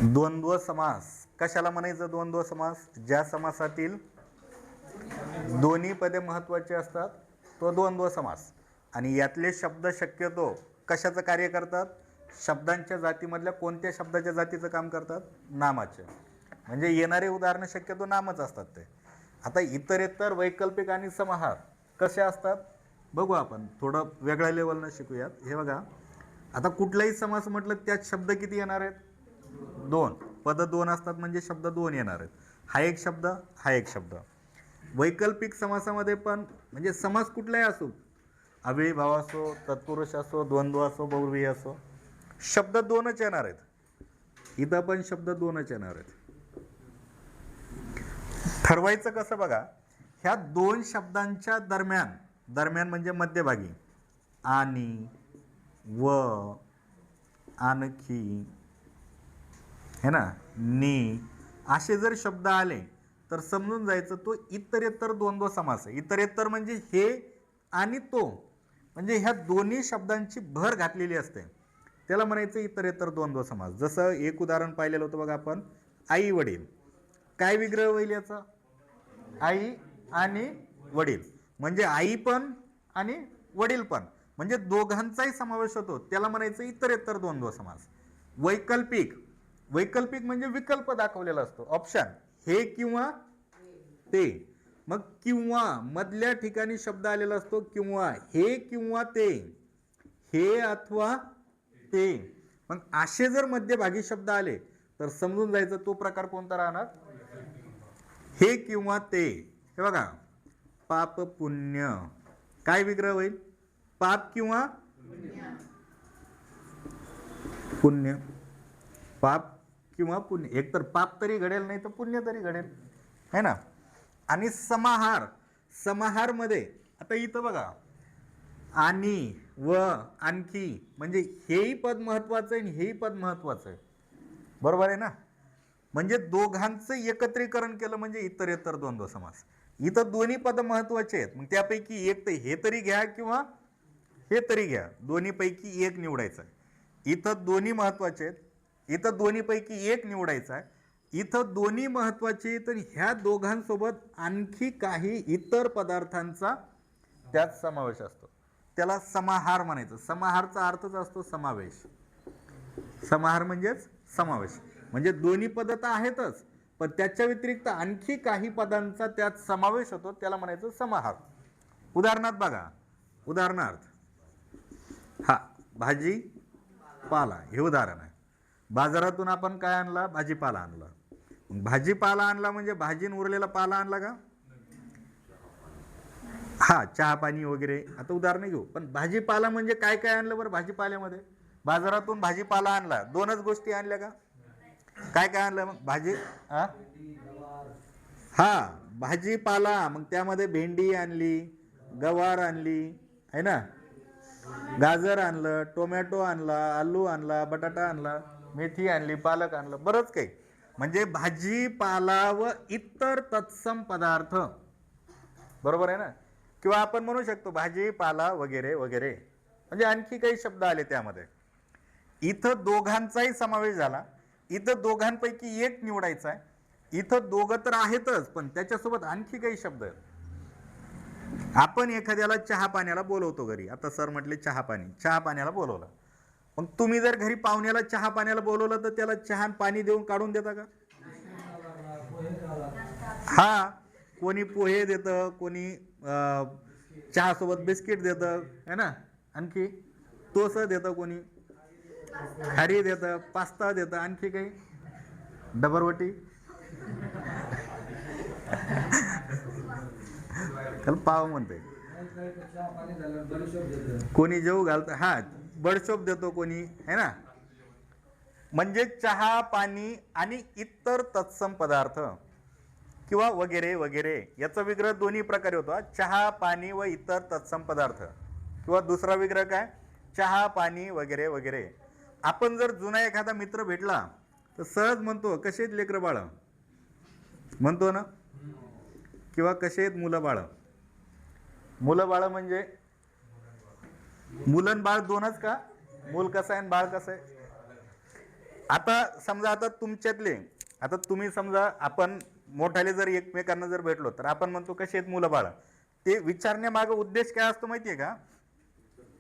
द्वंद्व समास कशाला म्हणायचं? द्वंद्व समास ज्या समासातील दोन्ही पदे महत्त्वाची असतात तो द्वंद्व समास. आणि यातले शब्द शक्यतो कशाचं कार्य करतात? शब्दांच्या जातीमधल्या कोणत्या शब्दाच्या जातीचं काम करतात? नामाचे. म्हणजे येणारे उदाहरणं शक्यतो नामच असतात ते. आता इतरेतर, वैकल्पिक आणि समाहार कसे असतात बघू आपण. थोडं वेगळ्या लेवलनं शिकूयात. हे बघा, आता कुठलाही समास म्हटलं त्यात शब्द किती येणार आहेत? दोन. पद दोन असतात म्हणजे शब्द दोन येणार आहेत. हा एक शब्द, हा एक शब्द. वैकल्पिक समासामध्ये पण म्हणजे समास कुठलाही असो, अव्ययीभाव असो, तत्पुरुष असो, द्वंद्व असो, बहुव्रीही असो, शब्द दोनच येणार आहेत. इथं पण शब्द दोनच येणार आहेत. ठरवायचं कसं बघा, ह्या दोन शब्दांच्या दरम्यान, दरम्यान म्हणजे मध्यभागी, आणि, व, आणखी, है ना, नी असे जर शब्द आले तर समजून जायचं तो इतरेतर द्वंद्व समास आहे. इतरेतर म्हणजे हे आणि तो, म्हणजे ह्या दोन्ही शब्दांची भर घातलेली असते, त्याला म्हणायचं इतरेतर द्वंद्व समास. जसं एक उदाहरण पाहिलेलं होतं बघा आपण, आई वडील. काय विग्रह होईल याचा? आई आणि वडील, म्हणजे आई पण आणि वडील पण, म्हणजे दोघांचाही समावेश होतो, त्याला म्हणायचं इतरेतर द्वंद्व समास. वैकल्पिक, वैकल्पिक म्हणजे विकल्प दाखवलेला असतो, ऑप्शन, हे किंवा ते. मग किंवा मधल्या ठिकाणी शब्द आलेला असतो किंवा, हे किंवा ते, हे अथवा ते. मग असे जर मध्यभागी शब्द आले तर समजून जायचं तो प्रकार कोणता राहणार? हे किंवा ते. हे बघा, पाप पुण्य, काय विग्रह होईल? पाप किंवा पुण्य. पाप किंवा पुण्य, एक तर पाप तरी घडेल नाही तर पुण्य तरी घडेल, है ना. आणि समाहार, समाहार मध्ये आता इथं बघा, आणि, व, आणखी, म्हणजे हेही पद महत्वाचं आहे आणि हेही पद महत्वाचं आहे, बरोबर आहे ना. म्हणजे दोघांचं एकत्रीकरण केलं म्हणजे इतरेतर द्वंद्व समास. इथं दोन्ही पद महत्वाचे आहेत, मग त्यापैकी एक तर हे तरी घ्या किंवा हे तरी घ्या, दोन्हीपैकी एक निवडायचं आहे. इथं दोन्ही महत्वाचे आहेत, इथं दोन्हीपैकी एक निवडायचा आहे. इथं दोन्ही महत्वाचे, तर ह्या दोघांसोबत आणखी काही इतर पदार्थांचा त्यात समावेश असतो, त्याला समाहार म्हणायचं. समाहारचा अर्थच असतो समावेश. समाहार म्हणजेच समावेश, म्हणजे दोन्ही पद तर आहेतच पण त्याच्या व्यतिरिक्त आणखी काही पदांचा त्यात समावेश होतो, त्याला म्हणायचं समाहार. उदाहरणार्थ बघा, उदाहरणार्थ हा भाजी पाला हे उदाहरण आहे. बाजारातून आपण काय आणला? भाजीपाला आणला. भाजीपाला आणला म्हणजे भाजीन उरलेला पाला आणला का? हा, चहा पाणी वगैरे आता उदाहरण घेऊ. पण भाजीपाला म्हणजे काय काय आणलं बरं? भाजीपाल्यामध्ये बाजारातून भाजीपाला आणला, दोनच गोष्टी आणल्या का? काय काय आणलं मग? भाजी, हा भाजीपाला, मग त्यामध्ये भेंडी आणली, गवार आणली, है ना, गाजर आणलं, टोमॅटो आणला, आलू आणला, बटाटा आणला, मेथी आणली, पालक आणलं, बरंच काही. म्हणजे भाजीपाला व इतर तत्सम पदार्थ, बरोबर आहे ना. किंवा आपण म्हणू शकतो भाजीपाला वगैरे वगैरे, म्हणजे आणखी काही शब्द आले त्यामध्ये. इथं दोघांचाही समावेश झाला, इथं दोघांपैकी एक निवडायचा आहे. इथं दोघं तर आहेतच पण त्याच्यासोबत आणखी काही शब्द आहेत. आपण एखाद्याला चहा पाण्याला बोलवतो घरी, आता सर म्हटले चहा पाणी, चहा पाण्याला बोलवलं. मग तुम्ही जर घरी पाहुण्याला चहा पाण्याला बोलवलं तर त्याला चहा पाणी देऊन काढून देता का? हा, कोणी पोहे देतं, कोणी चहा सोबत बिस्किट देतं, है ना, आणखी तोस देतं, कोणी खारी देतं, पास्ता देतं, आणखी काही डबरवटी त्याला पाव म्हणते. कोणी जेव घालतं, हा बडशोप देतो कोणी, है ना. म्हणजे चहा पाणी आणि इतर तत्सम पदार्थ किंवा वगैरे वगैरे, याचा विग्रह दोन्ही प्रकारे होतो, चहा पाणी व इतर तत्सम पदार्थ. किंवा दुसरा विग्रह काय? चहा पाणी वगैरे वगैरे. आपण जर जुना एखादा मित्र भेटला तर सहज म्हणतो कसे आहेत लेकरं बाळ, म्हणतो ना. किंवा कसे आहेत मुलं बाळ. मुलं बाळ म्हणजे मुलं बाळ दोनच का? मूल कसं आहे आणि बाळ कसं आहे? आता समजा आता तुमच्यातले, आता तुम्ही समजा आपण मोठाले जर एकमेकांना जर भेटलो तर आपण म्हणतो कशी आहेत मुलं बाळ. ते विचारण्यामागे उद्देश काय असतो माहितीये का,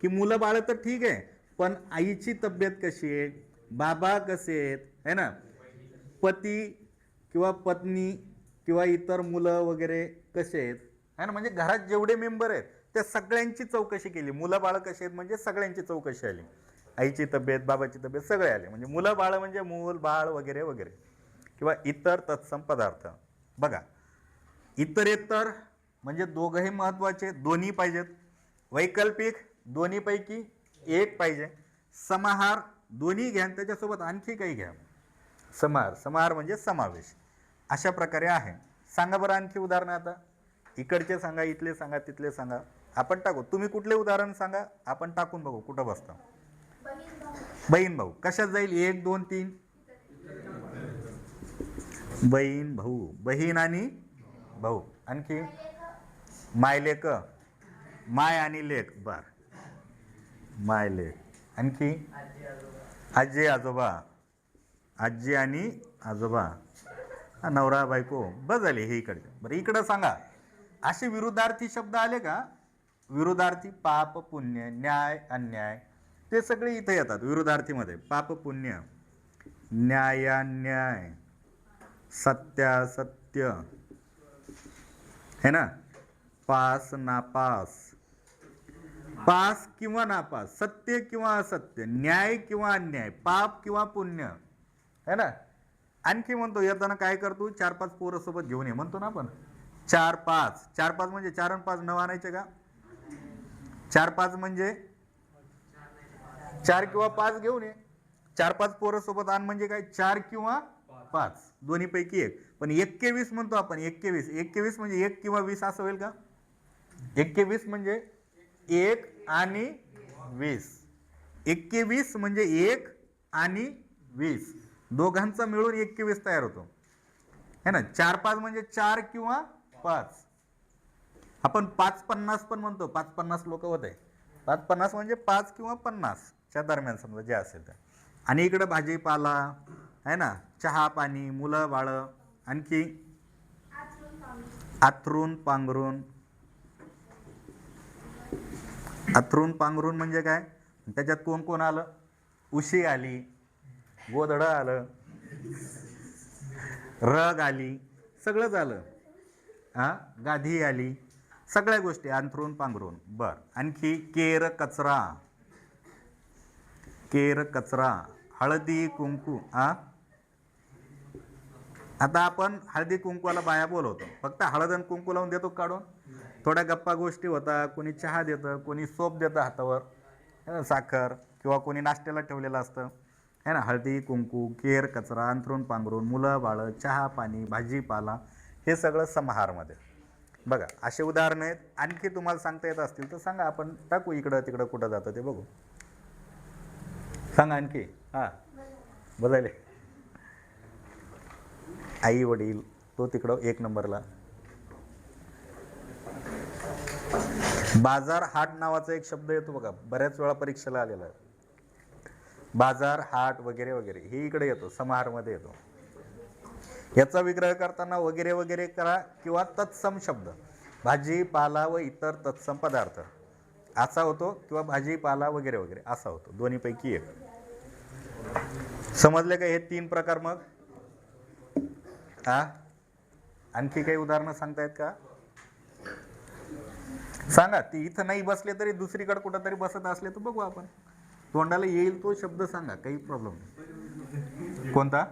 की मुलं बाळ तर ठीक आहे, पण आईची तब्येत कशी आहे, बाबा कसे आहेत, है ना, पती किंवा पत्नी किंवा इतर मुलं वगैरे कसे आहेत, है ना, म्हणजे घरात जेवढे मेंबर आहेत त्या सगळ्यांची चौकशी केली. मुलं बाळ कशी आहेत म्हणजे सगळ्यांची चौकशी आली. आईची तब्येत, बाबाची तब्येत सगळे आले. म्हणजे मुलं बाळ म्हणजे मूल बाळ वगैरे वगैरे, किंवा इतर तत्सम पदार्थ. बघा, इतरेतर म्हणजे दोघंही महत्वाचे, दोन्ही पाहिजेत. वैकल्पिक दोन्हीपैकी एक पाहिजे. समाहार दोन्ही घ्या आणि त्याच्यासोबत आणखी काही घ्या. समाहार, समाहार म्हणजे समावेश. अशा प्रकारे आहे. सांगा बरं आणखी उदाहरणं. आता इकडचे सांगा, इथले सांगा, तिथले सांगा, आपण टाकू. तुम्ही कुठले उदाहरण सांगा, आपण टाकून बघू कुठं बसतं. बहीण भाऊ कशात जाईल, 1 2 3. बहीण भाऊ, बहीण आणि भाऊ. आणखी मायलेक, माय आणि लेक. बर, माय लेक. आणखी आजी आजोबा, आजी आणि आजोबा, नवरा बायको. बस झाले हे इकडे. बरं इकडं सांगा, असे विरुद्धार्थी शब्द आले का, विरुद्धार्थी पाप पुण्य, न्याय अन्याय, ते सगळे इथे येतात विरुद्धार्थीमध्ये. पाप पुण्य, न्यायान्याय, सत्यासत्य, है ना, पास नापास, पास किंवा नापास, सत्य किंवा असत्य, न्याय किंवा अन्याय, पाप किंवा पुण्य, है ना. आणखी म्हणतो येताना काय करतो, 4-5 पोरं सोबत घेऊन ये म्हणतो ना आपण. 4-5, 4-5 म्हणजे 4 आणि 5 9 आणायचे का. 4-5 म्हणजे 4 किंवा 5 घेऊन ये. 4-5 पोरं सोबत आण म्हणजे काय, 4 किंवा 5 दोन्हीपैकी एक. पण 21 म्हणतो आपण. 21 म्हणजे 1 किंवा 20 असं होईल का. 21 म्हणजे 1 आणि 20. 21 म्हणजे 1 आणि 20 दोघांचा मिळून 21 तयार होतो, है ना. 4-5 म्हणजे 4 किंवा 5. आपण 5-50 पण म्हणतो. 5-50 लोक होते. 5-50 म्हणजे 5 किंवा 50 च्या दरम्यान समजा जे असेल ते. आणि इकडे भाजीपाला, है ना, चहा पाणी, मुलं बाळ. आणखी आथरून पांघरून. आथरून पांघरून म्हणजे काय, त्याच्यात कोण कोण आलं, उशी आली, गोधडं आलं, रग आली, सगळंच आलं. हा, गाधी आली, सगळ्या गोष्टी अंथरून पांघरून. बर, आणखी केर कचरा, केर कचरा, हळदी कुंकू. आता आपण हळदी कुंकूला बाया बोलवतो, फक्त हळद आणि कुंकू लावून देतो काढून. थोड्या गप्पा गोष्टी होता, कोणी चहा देतं, कोणी सोप देतं हातावर, साखर, किंवा कोणी नाश्त्याला ठेवलेलं असतं, है ना. हळदी कुंकू, केर कचरा, अंथरून पांघरून, मुलं बाळं, चहा पाणी, भाजीपाला, हे सगळं समाहारमध्ये. बघा असे उदाहरणं आहेत. आणखी तुम्हाला सांगता येत असतील तर सांगा, आपण टाकू इकडं तिकडं कुठं जातं ते बघू. सांगा आणखी. हां बजायले. आई वडील, तो तिकडं 1 नंबरला. बाजार हाट नावाचा एक शब्द येतो बघा, बऱ्याच वेळा परीक्षेला आलेला आहे. बाजार हाट वगैरे वगैरे, हे इकडे येतो, समाहारमध्ये येतो. याचा विग्रह करताना वगैरे वगैरे करा, किंवा तत्सम शब्द, भाजीपाला व इतर तत्सम पदार्थ असा होतो, किंवा भाजीपाला वगैरे वगैरे असा होतो. दोन्हीपैकी एक. समजले का हे 3 प्रकार. मग आणखी काही उदाहरणं सांगतायत का, सांगा. ती इथं नाही बसले तरी दुसरीकडे कुठं तरी बसत असले तर बघू आपण. तोंडाला येईल तो शब्द सांगा, काही प्रॉब्लेम नाही. कोणता.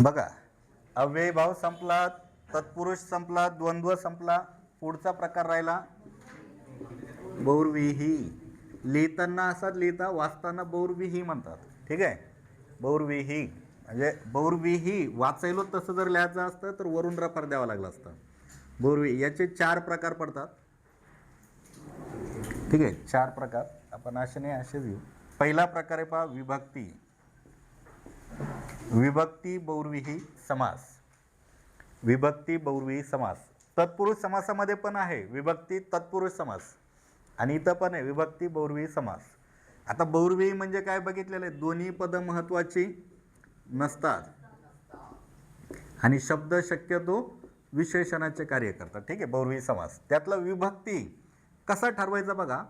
बघा, अव्ययभाव संपला, तत्पुरुष संपला, द्वंद्व संपला. पुढचा प्रकार राहिला बहुर्विही. लिहिताना असाच लिहिता, वाचताना बहुर्विही म्हणतात. ठीक आहे. बहुर्विही म्हणजे बहुर्विही वाचायलो तसं जर लिहायचं असतं तर वरून रफार द्यावा लागला असतं. बहुर्विही याचे 4 प्रकार पडतात. ठीक आहे, 4 प्रकार आपण असे नाही असेच घेऊ. पहिला प्रकार आहे पहा, विभक्ती. विभक्ती बहुव्रीही समास. विभक्ती बहुव्रीही समास. तत्पुरुष समासामध्ये पण आहे विभक्ती तत्पुरुष समास आणि इथं पण आहे विभक्ती बहुव्रीही समास. आता बहुव्रीही म्हणजे काय बघितलेलं आहे, दोन्ही पद महत्वाची नसतात आणि शब्द शक्यतो विशेषणाचे कार्य करतात. ठीक आहे, बहुव्रीही समास. त्यातला विभक्ती कसा ठरवायचा बघा.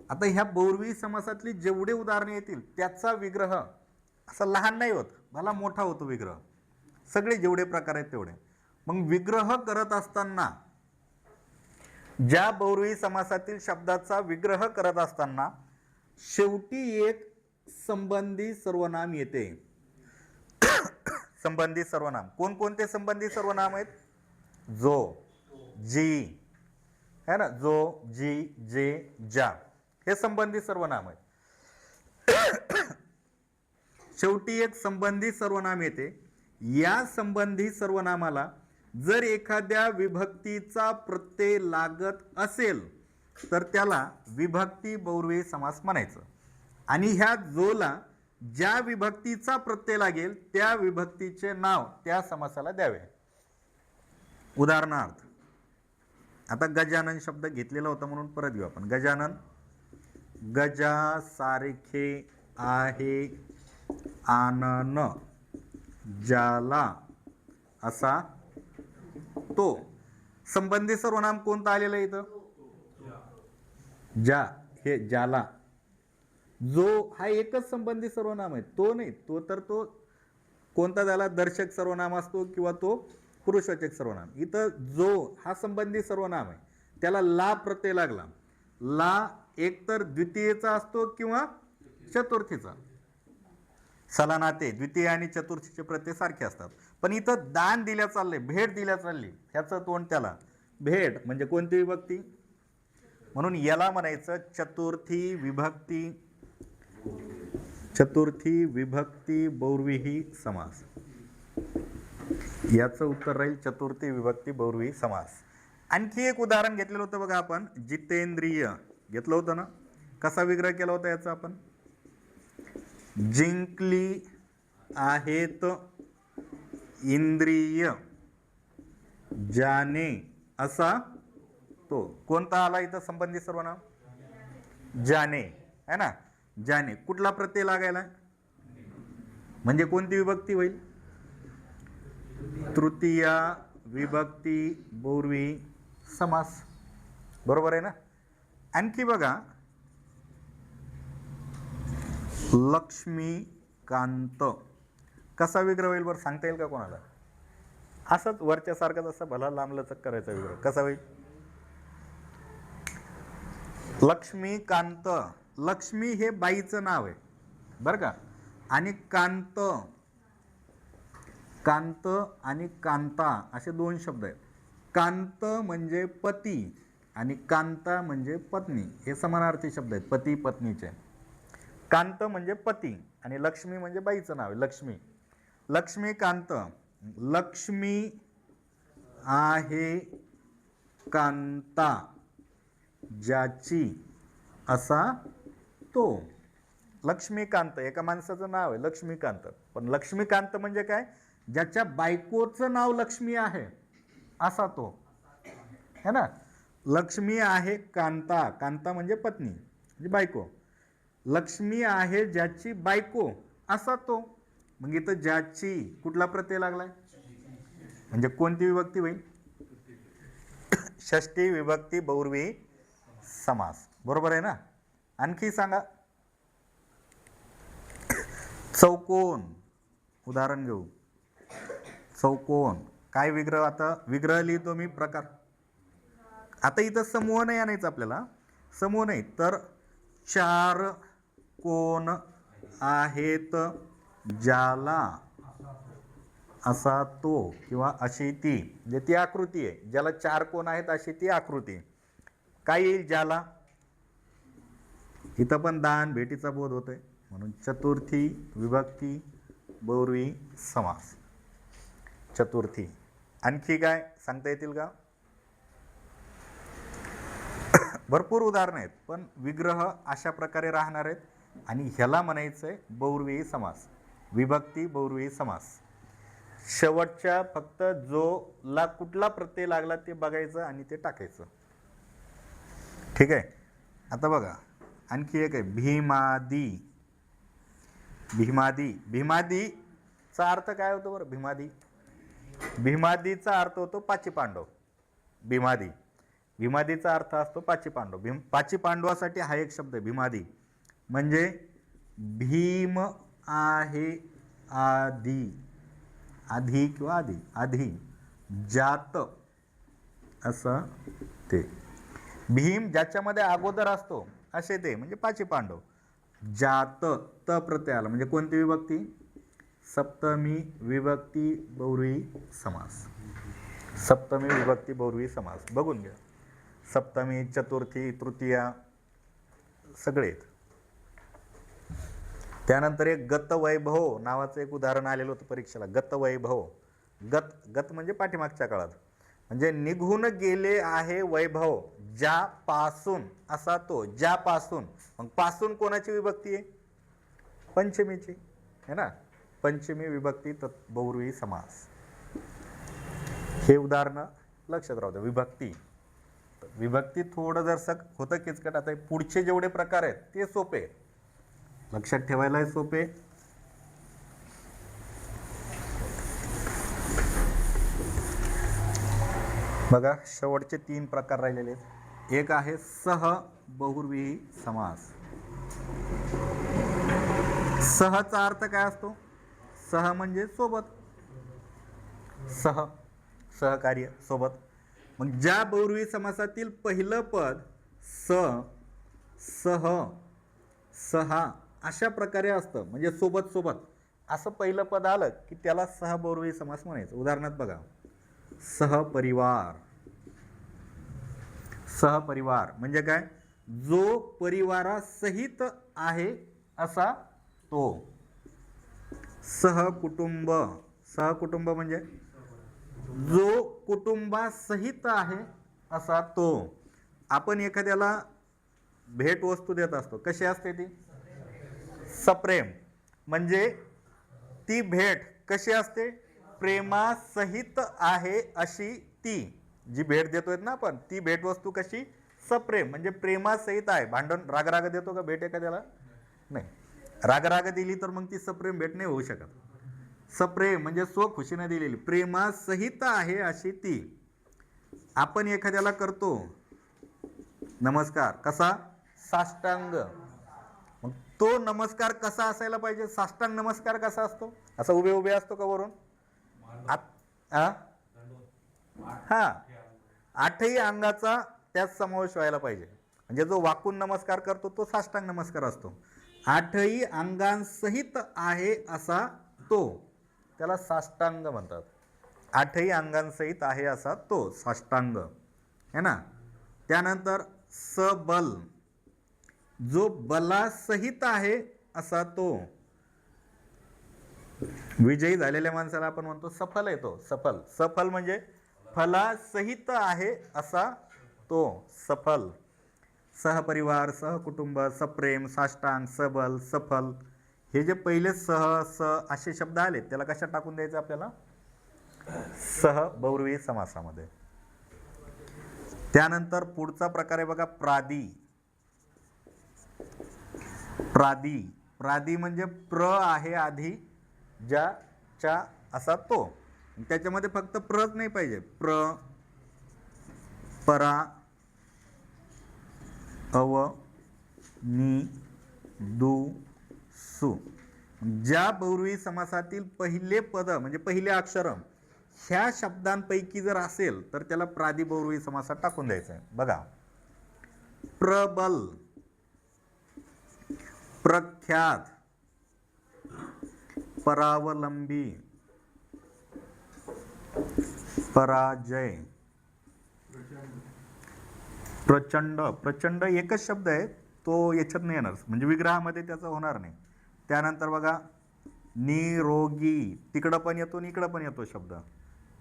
आता ह्या बहुव्रीही समासातली जेवढे उदाहरणे येतील त्याचा विग्रह असा लहान नाही होत, भला मोठा होतो विग्रह. सगळे जेवढे प्रकार आहेत तेवढे. मग विग्रह करत असताना, ज्या बहुव्रीही समासातील शब्दाचा विग्रह करत असताना शेवटी एक संबंधी सर्वनाम येते. संबंधी सर्वनाम कोणकोणते संबंधी सर्वनाम आहेत? जो, जी है ना, जो, जी, जे, ज्या, हे संबंधी सर्वनाम आहेत. शेवटी एक संबंधी सर्वनाम येते. या संबंधी सर्वनामाला जर एखाद्या विभक्तीचा प्रत्यय लागत असेल तर त्याला विभक्ती बहुव्रीही समास म्हणायचं. आणि ह्या जोला ज्या विभक्तीचा प्रत्यय लागेल त्या विभक्तीचे नाव त्या समासाला द्यावे. उदाहरणार्थ, आता गजानन शब्द घेतलेला होता म्हणून परत घेऊ आपण. गजानन, गजा सारखे आहे आनन, ज्याला असा तो. संबंधी सर्वनाम कोणतं आलेलं आहे इथं? ज्या. हे ज्याला. जो हा एकच संबंधी सर्वनाम आहे, तो नाही. तो तर तो कोणता त्याला दर्शक सर्वनाम असतो किंवा तो पुरुषवाचक सर्वनाम. इथं जो हा संबंधी सर्वनाम आहे, त्याला ला प्रत्यय लागला. ला एकतर द्वितीयेचा असतो किंवा चतुर्थीचा. सलानाते द्वितीय आणि चतुर्थीचे प्रत्यय सारखे असतात. पण इथं दान दिल्या चालले, भेट दिल्या चालली, ह्याचं तोंड त्याला. भेट म्हणजे कोणती विभक्ती? म्हणून याला म्हणायचं चतुर्थी विभक्ती. चतुर्थी विभक्ती बहुव्रीही समास. याचं उत्तर राहील चतुर्थी विभक्ती बहुव्रीही समास. आणखी एक उदाहरण घेतलेलं होतं बघा आपण, जितेंद्रिय घेतलं होतं ना. कसा विग्रह केला होता याचा आपण? जिंकली आहेत इंद्रिय, ज्याने असा तो. कोणता आला इथं संबंधी सर्वनाम? ज्याने, है ना. ज्याने कुठला प्रत्यय लागायला म्हणजे कोणती विभक्ती होईल? तृतीया विभक्ती बहुव्रीही समास. बरोबर आहे ना. आणखी बघा, लक्ष्मीकांत कसा विग्रह होईल बरं, सांगता येईल का कोणाला? असंच वरच्या सारखं जसं भला लांबलचक करायचा विग्रह कसा होईल? लक्ष्मीकांत. लक्ष्मी हे बाईचं नाव आहे बरं का. आणि कांत, कांत आणि कांता असे दोन शब्द आहेत. कांत म्हणजे पती आणि कांता म्हणजे पत्नी. हे समानार्थी शब्द आहेत पती पत्नीचे. कांत म्हणजे पती आणि लक्ष्मी म्हणजे बाईचं नाव आहे लक्ष्मी. लक्ष्मीकांत. लक्ष्मी आहे कांता, ज्याची असा तो. लक्ष्मीकांत एका माणसाचं नाव आहे लक्ष्मीकांत. पण लक्ष्मीकांत म्हणजे काय? ज्याच्या बायकोचं नाव लक्ष्मी आहे असा तो, है ना. लक्ष्मी आहे कांता. कांता म्हणजे पत्नी म्हणजे बायको. लक्ष्मी आहे ज्याची बायको असा तो. मग इथं ज्याची कुठला प्रत्यय लागलाय म्हणजे कोणती विभक्ती होईल? षष्ठी विभक्ती बहुव्रीही समास. बरोबर आहे ना. आणखी सांगा. चौकोन उदाहरण घेऊ. चौकोन काय विग्रह? आता विग्रह लिहितो मी प्रकार. आता इथं समूह नाही आणायचं आपल्याला. समूह नाही तर चार कोण आहेत ज्याला असा तो किंवा अशी ती. म्हणजे ती आकृती आहे ज्याला चार कोण आहेत अशी ती आकृती. काय येईल ज्याला? इथं पण दान भेटीचा बोध होतोय म्हणून चतुर्थी विभक्ती बहुव्रीही समास. चतुर्थी. आणखी काय सांगता येतील का? भरपूर उदाहरणं आहेत पण विग्रह अशा प्रकारे राहणार आहेत आणि ह्याला म्हणायचंय बहुव्रीही समास. विभक्ती बहुव्रीही समास. शेवटच्या फक्त जो ला कुठला प्रत्यय लागला ते बघायचं आणि ते टाकायचं. ठीक आहे. आता बघा आणखी एक आहे भीमादी. भीमादी, भीमादीचा अर्थ काय होतो बरं? भीमादी, भीमादीचा अर्थ होतो पाची पांडव. भीमादी, भीमादीचा अर्थ असतो पाची पांडव. पाची पांडवासाठी हा एक शब्द आहे भीमादी. म्हणजे भीम आहे आधी, आधी किंवा आधी, आधी जात असं ते. भीम ज्याच्यामध्ये अगोदर असतो असे ते म्हणजे पाची पांडव. जात त प्रत्यय आला म्हणजे कोणती विभक्ती? सप्तमी विभक्ती बहुव्रीही समास. सप्तमी विभक्ती बहुव्रीही समास बघून घ्या. सप्तमी, चतुर्थी, तृतीया सगळे आहेत. त्यानंतर एक गतवैभव नावाचं एक उदाहरण आलेलं होतं परीक्षेला. गतवैभव, गत म्हणजे पाठीमागच्या काळात, म्हणजे निघून गेले आहे वैभव ज्यापासून असा तो. ज्यापासून, मग पासून कोणाची विभक्ती आहे? पंचमीची है ना. पंचमी विभक्ती बहुव्रीही समास. हे उदाहरण लक्षात राहू द्या. विभक्ती, विभक्ती थोडं जर होतं किचकट. आता पुढचे जेवढे प्रकार आहेत ते सोपे, लक्षात ठेवायला सोपे. बघा शेवटचे 3 प्रकार राहिलेले आहेत. एक आहे सह बहुव्रीही समास. सहचा अर्थ काय असतो? सह म्हणजे सोबत, सह सहकार्य, सोबत. मग ज्या बहुव्रीही समासातील पहिलं पद स, सह, सहा अशा प्रकारे असतं, म्हणजे सोबत सोबत असं पहिलं पद आलं की त्याला सह बहुव्रीही समास म्हणायचं. उदाहरणार्थ बघा सहपरिवार. सहपरिवार म्हणजे काय? जो परिवारासहित आहे असा तो. सहकुटुंब, सहकुटुंब म्हणजे जो कुटुंबासहित आहे असा तो. आपण एखाद्याला भेट वस्तू देत असतो, कशी असते ती? सप्रेम. म्हणजे ती भेट कशी असते? प्रेमासहित आहे अशी ती. जी भेट देतोय ना आपण, ती भेटवस्तू कशी? सप्रेम, म्हणजे प्रेमासहित आहे. भांडण राग देतो का भेट एखाद्याला? नाही. राग दिली तर मग ती सप्रेम भेट नाही होऊ शकत. सप्रेम म्हणजे स्वखुशीने दिलेली, प्रेमासहित आहे अशी ती. आपण एखाद्याला करतो नमस्कार, कसा? साष्टांग. मग तो नमस्कार कसा असायला पाहिजे? साष्टांग नमस्कार कसा असतो? असा उभे उभे असतो का वरून? हा, 8ही अंगाचा त्यात समावेश व्हायला पाहिजे. म्हणजे जो वाकून नमस्कार करतो तो साष्टांग नमस्कार असतो. 8ही अंगांसहित आहे असा तो, त्याला साष्टांग म्हणतात. 8ही अंगांसहित आहे असा तो साष्टांग है ना. त्यानंतर सबल, जो बलासहित आहे असा तो. विजयी झालेल्या माणसाला आपण म्हणतो सफल आहे तो. सफल, सफल म्हणजे फलासहित आहे असा तो, सफल. सहपरिवार, सहकुटुंब, सप्रेम, साष्टांग, सबल, सफल हे जे पहिले सह स असे शब्द आले त्याला कशात टाकून द्यायचं आपल्याला? सह बहुव्रीही समासामध्ये. त्यानंतर पुढचा प्रकार आहे बघा प्रादी. प्रादी, प्रादी म्हणजे प्र आहे आधी ज्याच्या असा तो. त्याच्यामध्ये फक्त प्रच नाही पाहिजे, प्र, परा, अव, नि, दु, सु. ज्या बहुव्रीही समासातील पहिले पद म्हणजे पहिले अक्षर ह्या शब्दांपैकी जर असेल तर त्याला प्रादी बहुव्रीही समासात टाकून द्यायचं आहे. बघा प्रबल, प्रख्यात, परावलंबी, पराजय, प्रचंड. प्रचंड एकच शब्द आहे तो, याच्यात नाही येणार म्हणजे विग्रहामध्ये त्याचा होणार नाही. त्यानंतर बघा निरोगी, तिकडं पण येतो आणि इकडं पण येतो शब्द.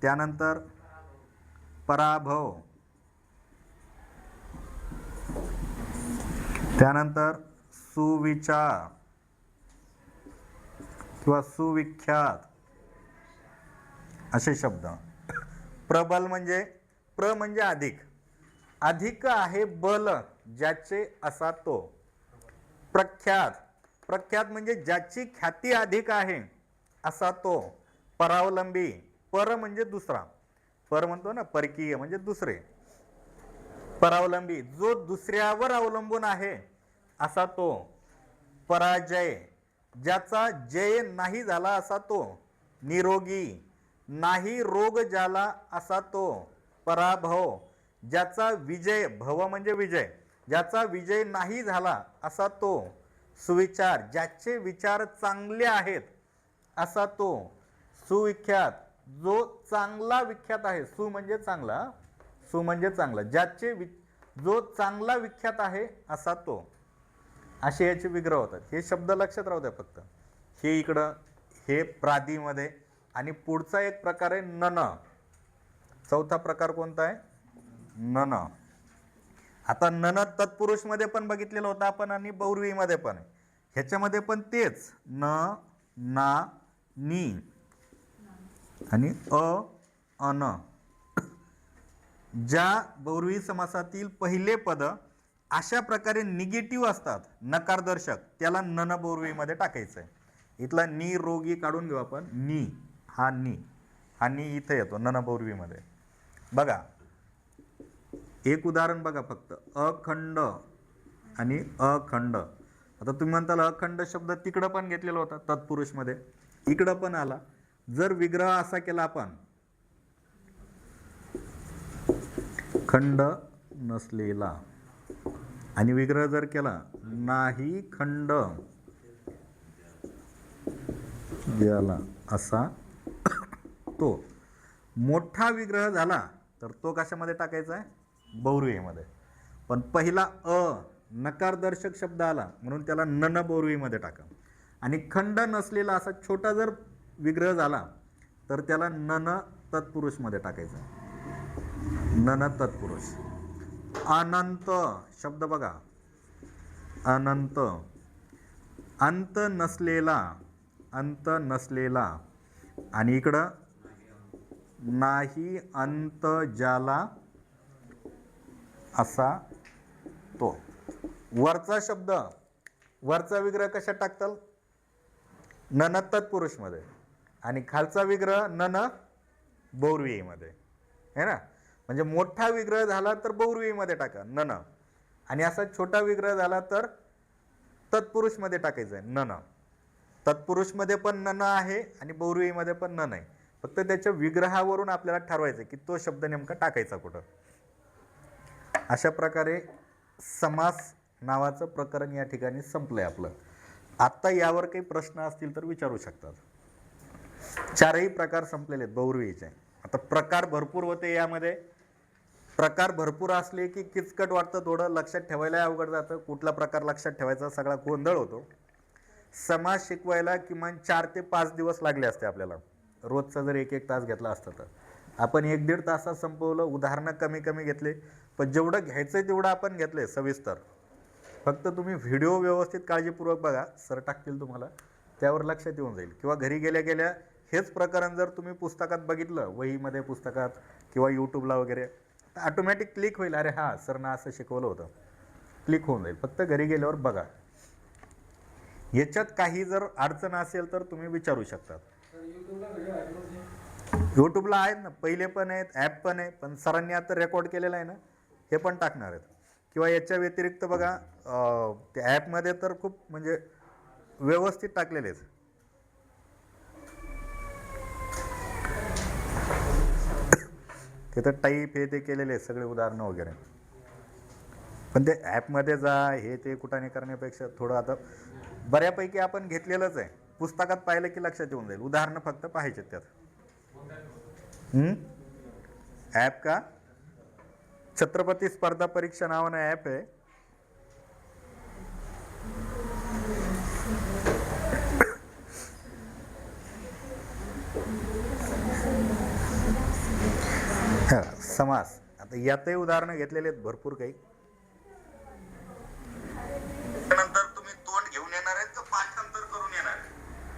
त्यानंतर पराभव, त्यानंतर सुविचार, किंवा सुविख्यात असे शब्द. प्रबल म्हणजे प्र म्हणजे अधिक, अधिक आहे बल ज्याचे असा तो. प्रख्यात, प्रख्यात म्हणजे ज्याची ख्याती अधिक आहे असा तो. परावलंबी, पर म्हणजे दुसरा, पर म्हणतो ना परकीय म्हणजे दुसरे. परावलंबी जो दुसऱ्यावर अवलंबून आहे असा तो. पराजय ज्याचा जय नाही झाला असा तो. निरोगी नाही रोग ज्याला असा तो. पराभव ज्याचा विजय, भव म्हणजे विजय, ज्याचा विजय नाही झाला असा तो. सुविचार ज्याचे विचार चांगले आहेत असा तो. सुविख्यात जो चांगला विख्यात आहे, सु म्हणजे चांगला, सु म्हणजे चांगला, ज्याचे जो चांगला विख्यात आहे असा तो. असे याचे विग्रह होतात. हे शब्द लक्षात राहू द्या फक्त. हे इकडं हे प्रादीमध्ये. आणि पुढचा एक प्रकार आहे नन. चौथा प्रकार कोणता आहे? नन. आता नन तत्पुरुष मध्ये पण बघितलेलं होतं आपण आणि बहुव्रीही मध्ये पण. ह्याच्यामध्ये पण तेच न, ना, नी आणि अन. ज्या बहुव्रीही समासातील पहिले पद अशा प्रकारे निगेटिव्ह असतात, नकारदर्शक, त्याला नन बहुव्रीही मध्ये टाकायचं आहे. इथला निरोगी काढून घेऊ आपण. नी, हा नी, हा नी इथे येतो नन बहुव्रीही मध्ये. बघा एक उदाहरण बघा फक्त. अखंड आणि अखंड. आता तुम्ही म्हणताल अखंड शब्द तिकडं पण घेतलेला होता तत्पुरुष मध्ये, इकडं पण आला. जर विग्रह असा केला आपण, खंड नसलेला, आणि विग्रह जर केला नाही खंड ज्याला असा तो. मोठा विग्रह झाला तर तो कशामध्ये टाकायचा आहे? बहुव्रीहीमध्ये. पण पहिला नकारदर्शक शब्द आला म्हणून त्याला नन बहुव्रीहीमध्ये टाका. आणि खंड नसलेला असा छोटा जर विग्रह झाला तर त्याला नन तत्पुरुषमध्ये टाकायचा. नन तत्पुरुष. अनंत शब्द बघा. अनंत, अंत नसलेला, अंत नसलेला, आणि इकडं नाही अंत ज्याला असा तो. वरचा शब्द, वरचा विग्रह कशात टाकताल? नन तत्पुरुषमध्ये. आणि खालचा विग्रह नन बहुव्रीहीमध्ये, है ना. म्हणजे मोठा विग्रह झाला तर बहुव्रीहीमध्ये टाका नन, आणि असा छोटा विग्रह झाला तर तत्पुरुषमध्ये टाकायचं आहे नन. तत्पुरुषमध्ये पण नन आहे आणि बहुव्रीहीमध्ये पण नन आहे. फक्त त्याच्या विग्रहावरून आपल्याला ठरवायचं की तो शब्द नेमका टाकायचा कुठं. अशा प्रकारे समास नावाचं प्रकरण या ठिकाणी संपलंय आपलं. आत्ता यावर काही प्रश्न असतील तर विचारू शकतात. चारही प्रकार संपलेले आहेत बहुव्रीहीचे. आता प्रकार भरपूर होते यामध्ये. प्रकार भरपूर असले की किचकट वाटतं, थोडं लक्षात ठेवायला अवघड जातं. कुठला प्रकार लक्षात ठेवायचा सगळा गोंधळ होतो. समास शिकवायला किमान 4 ते 5 दिवस लागले असते आपल्याला. रोजचा जर 1-1 तास घेतला असता तर आपण 1-1.5 तासात संपवलं. उदाहरणं कमी कमी घेतले, पण जेवढं घ्यायचंय तेवढं आपण घेतलंय सविस्तर. फक्त तुम्ही व्हिडिओ व्यवस्थित काळजीपूर्वक बघा, सर टाकतील तुम्हाला, त्यावर लक्षात येऊन जाईल. किंवा घरी गेल्या गेल्या हेच प्रकरण जर तुम्ही पुस्तकात बघितलं, वहीमध्ये, पुस्तकात किंवा यूट्यूबला वगैरे, तर ऑटोमॅटिक क्लिक होईल, अरे हां सरनं असं शिकवलं होतं, क्लिक होऊन जाईल. फक्त घरी गेल्यावर बघा. याच्यात काही जर अडचण असेल तर तुम्ही विचारू शकता. यूट्यूबला आहेत ना, पहिले पण आहेत, ॲप पण आहे, पण सरांनी आता रेकॉर्ड केलेलं आहे ना, हे पण टाकणार आहेत. किंवा याच्या व्यतिरिक्त बघा त्या ॲपमध्ये तर खूप म्हणजे व्यवस्थित टाकलेले आहेत. तिथं टाईप हे ते केलेले आहेत सगळे उदाहरणं वगैरे. पण ते ॲपमध्ये जा हे ते कुठाने करण्यापेक्षा थोडं आता बऱ्यापैकी आपण घेतलेलंच आहे. पुस्तकात पाहिलं की लक्षात येऊन जाईल. उदाहरणं फक्त पाहायचे त्यात. ॲप का? छत्रपती स्पर्धा परीक्षा नावानं ॲप आहे. समास. आता यातही उदाहरणं घेतलेले आहेत भरपूर काही. नंतर तुम्ही तोंड घेऊन येणार आहेत का पाठांतर करून येणार?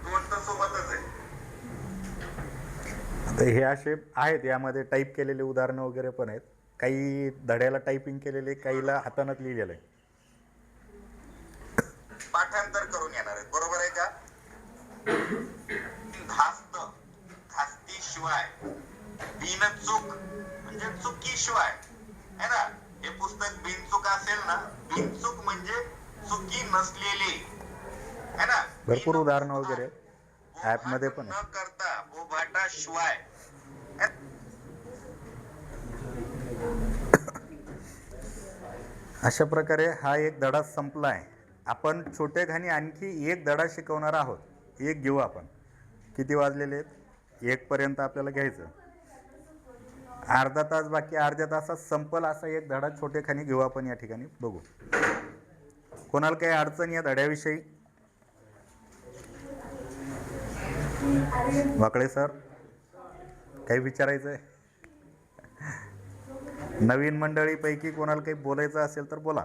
तोंड तर सोबत तर हे असे आहेत, यामध्ये टाईप केलेले उदाहरणं वगैरे पण आहेत. काही धड्याला टायपिंग केलेले, काहीला हातानंच लिहिलेलं आहे. पाठांतर करून येणार आहेत, बरोबर आहे का? धास्त, धास्तीशिवाय, बिनचूक म्हणजे चुकीशिवाय, है ना? हे पुस्तक बिनचूक असेल ना, बिनचूक म्हणजे चुकी नसलेली, है ना? भरपूर उदाहरणं वगैरे ऍप मध्ये पण न करता, बोभाटाशिवाय. अशा प्रकारे हा एक धडा संपला आहे. आपण छोटेखानी आणखी एक धडा शिकवणार आहोत. एक घेऊ आपण. किती वाजलेले आहेत? 1 पर्यंत आपल्याला घ्यायचं. अर्धा तास बाकी, अर्ध्या तासात संपल असा एक धडा छोटेखानी घेऊ आपण. या ठिकाणी बघू. कोणाला काही अडचण या धड्याविषयी? वाकळे सर, काही विचारायचं आहे? नवीन मंडळीपैकी कोणाला काही बोलायचं असेल तर बोला.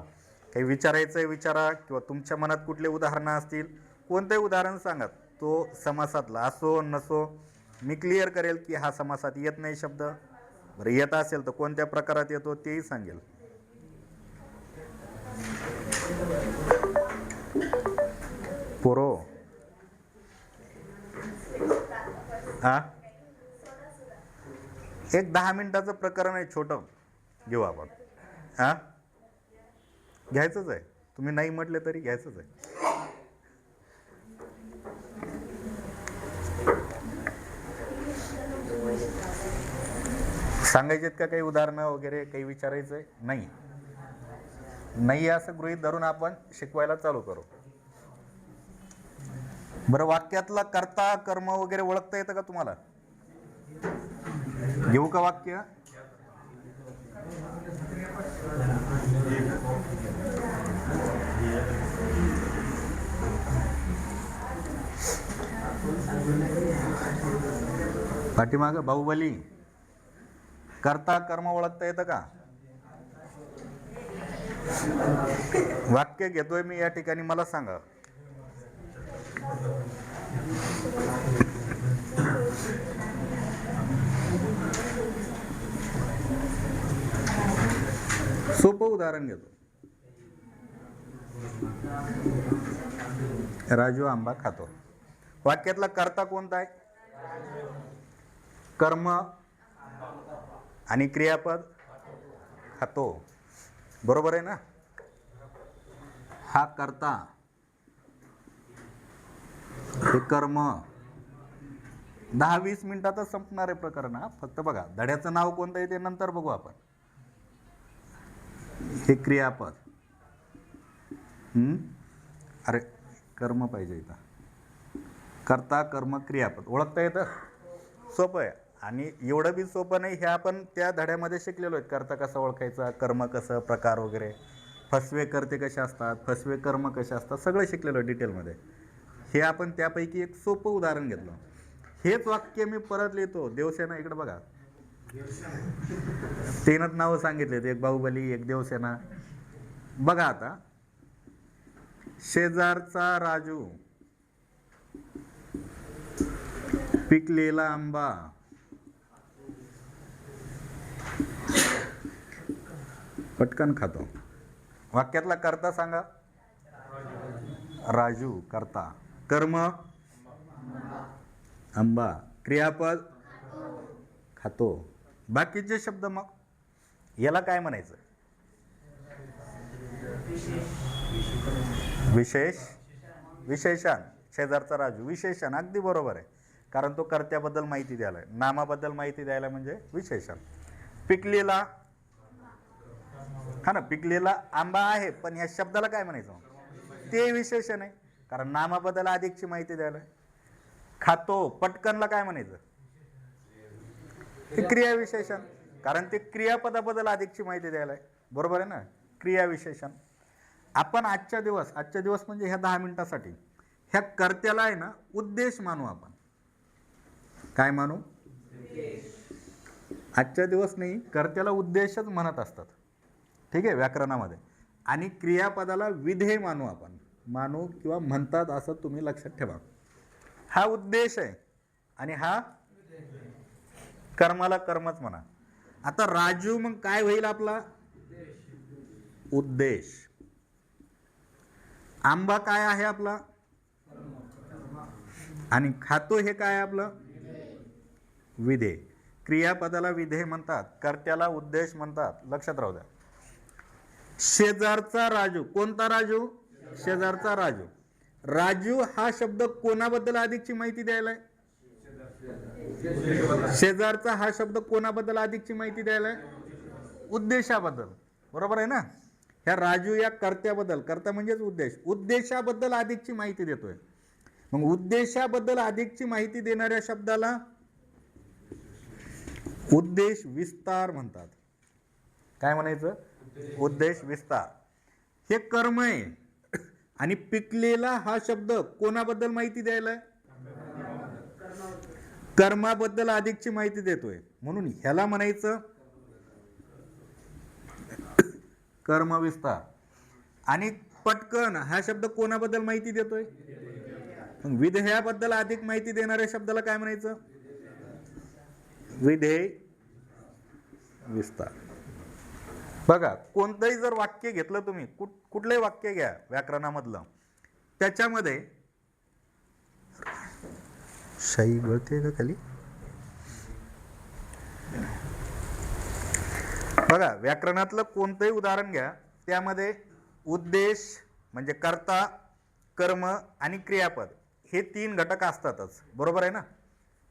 काही विचारायचं आहे विचारा, किंवा तुमच्या मनात कुठले उदाहरणं असतील, कोणतेही उदाहरण सांगा. तो समासातला असो नसो, मी क्लिअर करेल की हा समासात येत नाही शब्द. बरं, येत असेल तर कोणत्या प्रकारात येतो तेही सांगेल. पोरो हा, एक 10 मिनिटाचं प्रकरण आहे, छोटं घेऊ आपण. हा, घ्यायचंच आहे. तुम्ही नाही म्हटले तरी घ्यायचंच आहे. सांगायचेत का काही उदाहरणं वगैरे? काही विचारायचं आहे? नाही, नाही असं गृहीत धरून आपण शिकवायला चालू करू. बरं, वाक्यातला कर्ता कर्म वगैरे ओळखता येतं का तुम्हाला? घेऊ का वाक्य? पाठीमागं बाहुबली, कर्ता कर्म ओळखता येतं का? वाक्य घेतोय मी या ठिकाणी, मला सांगा. सोपं उदाहरण घेतो. राजू आंबा खातो. वाक्यातला कर्ता कोणता आहे? कर्म आणि क्रियापद खातो, बरोबर आहे ना? हा कर्ता, हे कर्म. 10-20 मिनिटातच संपणार आहे प्रकरण. हा, फक्त बघा धड्याचं नाव कोणतं आहे ते नंतर बघू आपण. हे क्रियापद. अरे, कर्म पाहिजे इथं. कर्ता कर्म क्रियापद ओळखता येतं? सोपं आहे. आणि एवढं बी सोपं नाही, हे आपण त्या धड्यामध्ये शिकलेलो आहेत. कर्ता कसा ओळखायचा, कर्म कसं, प्रकार वगैरे, फसवे कर्ते कसे असतात, फसवे कर्म कसे असतात, सगळं शिकलेलो आहे डिटेलमध्ये. हे आपण त्यापैकी एक सोपं उदाहरण घेतलं. हेच वाक्य मी परत लिहितो. देवसेना, इकडे बघा, 3च नावं सांगितलेत, एक बाहुबली, एक देवसेना. बघा आता, शेजारचा राजू, पिकलेला आंबा, पटकन खातो. वाक्यातला कर्ता सांगा. राजू कर्ता, कर्म आंबा, क्रियापद खातो. बाकीचे शब्द मग याला काय म्हणायचं? विशेष, विशेषण. शेजारचा राजू विशेषण, अगदी बरोबर आहे. कारण तो कर्त्याबद्दल माहिती द्यायला, नामाबद्दल माहिती द्यायला म्हणजे विशेषण. पिकलेला, हा ना, पिकलेला आंबा आहे, पण या शब्दाला काय म्हणायचं? ते विशेषण आहे, कारण नामाबद्दल अधिकची माहिती द्यायला. खातो, पटकनला काय म्हणायचं? हे क्रिया विशेषण, कारण ते क्रियापदाबद्दल अधिकची माहिती द्यायला आहे, बरोबर आहे ना? क्रिया विशेषण. आपण आजच्या दिवस म्हणजे ह्या 10 मिनिटासाठी ह्या कर्त्याला आहे ना उद्देश मानू आपण. काय मानू? आजच्या दिवस नाही, कर्त्याला उद्देशच म्हणत असतात, ठीक आहे, व्याकरणामध्ये. आणि क्रियापदाला विधेय मानू आपण, मानू किंवा म्हणतात, असं तुम्ही लक्षात ठेवा. हा उद्देश आहे आणि हा कर्माला कर्मच म्हणा. आता राजू मग काय होईल आपला? उद्देश. आंबा काय आहे आपला? आणि खातो हे काय आपलं? विधेय. क्रियापदाला विधेय म्हणतात, कर्त्याला उद्देश म्हणतात. लक्षात राहू द्या. शेजारचा राजू. कोणता राजू? शेजारचा राजू. राजू हा शब्द कोणाबद्दल अधिकची माहिती द्यायला आहे? शेजारचा हा शब्द कोणाबद्दल अधिकची माहिती द्यायला आहे? उद्देशाबद्दल. बरोबर आहे ना? ह्या राजू या कर्त्याबद्दल, कर्ता म्हणजेच उद्देश, उद्देशाबद्दल अधिकची माहिती देतोय. मग उद्देशाबद्दल अधिकची माहिती देणाऱ्या शब्दाला उद्देश विस्तार म्हणतात. काय म्हणायचं? उद्देश विस्तार. हे कर्म आहे आणि पिकलेला हा शब्द कोणाबद्दल माहिती द्यायला? कर्माबद्दल अधिकची माहिती देतोय, म्हणून ह्याला म्हणायचं कर्मविस्तार. आणि पटकन हा शब्द कोणाबद्दल माहिती देतोय? विधेयाबद्दल अधिक माहिती देणाऱ्या शब्दाला काय म्हणायचं? विधेय विस्तार. बघा, कोणतंही जर वाक्य घेतलं तुम्ही, कुठलंही वाक्य घ्या व्याकरणामधलं, त्याच्यामध्ये शाई गळते का खाली? बघा, व्याकरणातलं कोणतंही उदाहरण घ्या, त्यामध्ये उद्देश म्हणजे कर्ता, कर्म आणि क्रियापद हे 3 घटक असतातच. बरोबर आहे ना?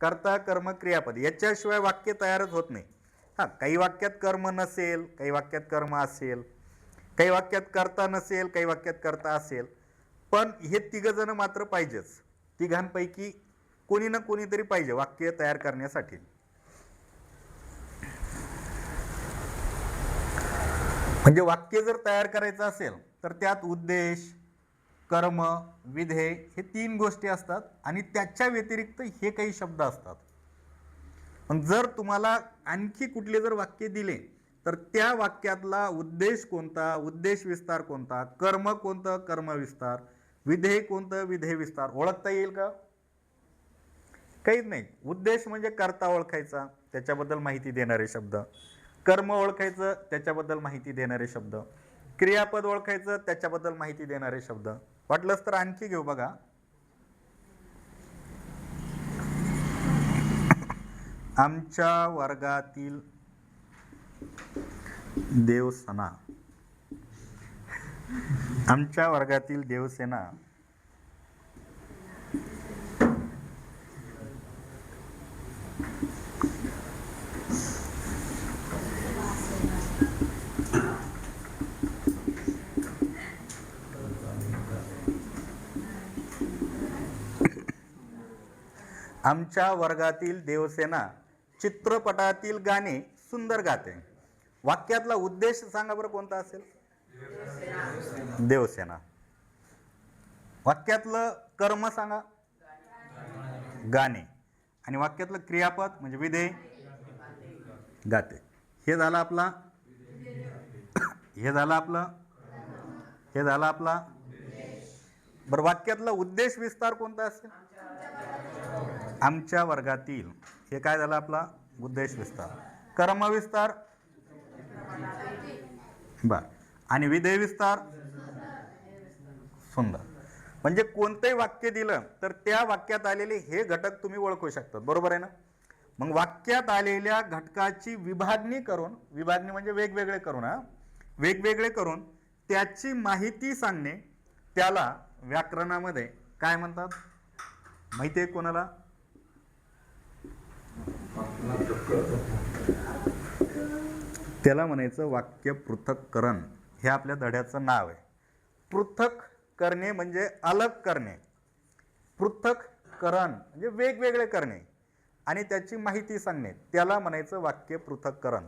कर्ता, कर्म, क्रियापद याच्याशिवाय वाक्य तयारच होत नाही. हां, काही वाक्यात कर्म नसेल, काही वाक्यात कर्म असेल, काही वाक्यात कर्ता नसेल, काही वाक्यात कर्ता असेल, पण हे 3 जण मात्र पाहिजेच. 3 कोणी ना कोणीतरी पाहिजे वाक्य तयार करण्यासाठी. म्हणजे वाक्य जर तयार करायचं असेल तर त्यात उद्देश, कर्म, विधेय हे 3 गोष्टी असतात आणि त्याच्या व्यतिरिक्त हे काही शब्द असतात. पण जर तुम्हाला आणखी कुठले जर वाक्य दिले तर त्या वाक्यातला उद्देश कोणता, उद्देश विस्तार कोणता, कर्म कोणतं, कर्म विस्तार, विधेय कोणतं, विधेय विस्तार ओळखता येईल का? काहीच नाही. उद्देश म्हणजे कर्ता ओळखायचा, त्याच्याबद्दल माहिती देणारे शब्द. कर्म ओळखायचं, त्याच्याबद्दल माहिती देणारे शब्द. क्रियापद ओळखायचं, त्याच्याबद्दल माहिती देणारे शब्द. वाटलंच तर आणखी घेऊ. बघा, आमच्या वर्गातील देवसेना. आमच्या वर्गातील देवसेना आमच्या वर्गातील देवसेना चित्रपटातील गाणे सुंदर गाते. वाक्यातला उद्देश सांगा बरं कोणता असेल? देवसेना. वाक्यातलं कर्म सांगा? गाणे. आणि वाक्यातलं क्रियापद म्हणजे विधेय? गाते. हे झालं आपला हे झालं आपला बरं. वाक्यातला उद्देश विस्तार कोणता असेल? आमच्या वर्गातील. हे काय झालं आपला? उद्देश विस्तार. कर्म विस्तार बर. आणि विधेय विस्तार सुंदर. म्हणजे कोणतंही वाक्य दिलं तर त्या वाक्यात आलेले हे घटक तुम्ही ओळखू शकता. बरोबर आहे ना? मग वाक्यात आलेल्या घटकाची विभागणी करून, विभागणी म्हणजे वेगवेगळे करून, वेगवेगळे करून त्याची माहिती सांगणे, त्याला व्याकरणामध्ये काय म्हणतात माहिती आहे कोणाला? त्याला म्हणायचं वाक्य पृथक्करण. हे आपल्या धड्याचं नाव आहे. पृथक करणे म्हणजे अलग करणे, पृथक्करण म्हणजे वेगवेगळे करणे आणि त्याची माहिती सांगणे, त्याला म्हणायचं वाक्य पृथक्करण.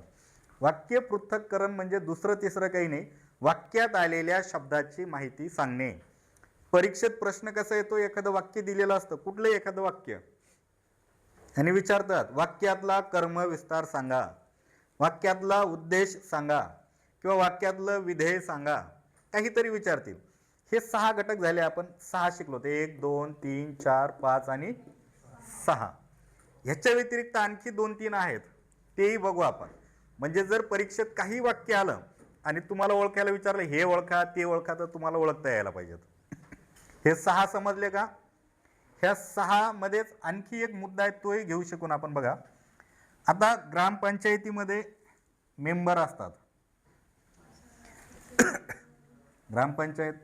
वाक्य पृथक्करण म्हणजे दुसरं तिसरं काही नाही, वाक्यात आलेल्या शब्दाची माहिती सांगणे. परीक्षेत प्रश्न कसा येतो? एखादं वाक्य दिलेलं असतं, कुठलंही एखादं वाक्य, आणि विचारतात वाक्यातला कर्म विस्तार सांगा, वाक्यातला उद्देश सांगा किंवा वाक्यातलं विधेय सांगा, काहीतरी विचारतील. हे 6 घटक झाले. आपण 6 शिकलो ते 1 2 3 4 5 आणि 6. ह्याच्या व्यतिरिक्त आणखी 2-3 आहेत, तेही बघू आपण. म्हणजे जर परीक्षेत काही वाक्य आलं आणि तुम्हाला ओळखायला विचारलं हे ओळखा ते ओळखा, तर तुम्हाला ओळखता यायला पाहिजेत. हे 6 समजले का? ह्या 6 मध्येच आणखी एक मुद्दा आहे, तोही घेऊ शकून आपण. बघा, आता ग्रामपंचायतीमध्ये मेंबर असतात. ग्रामपंचायत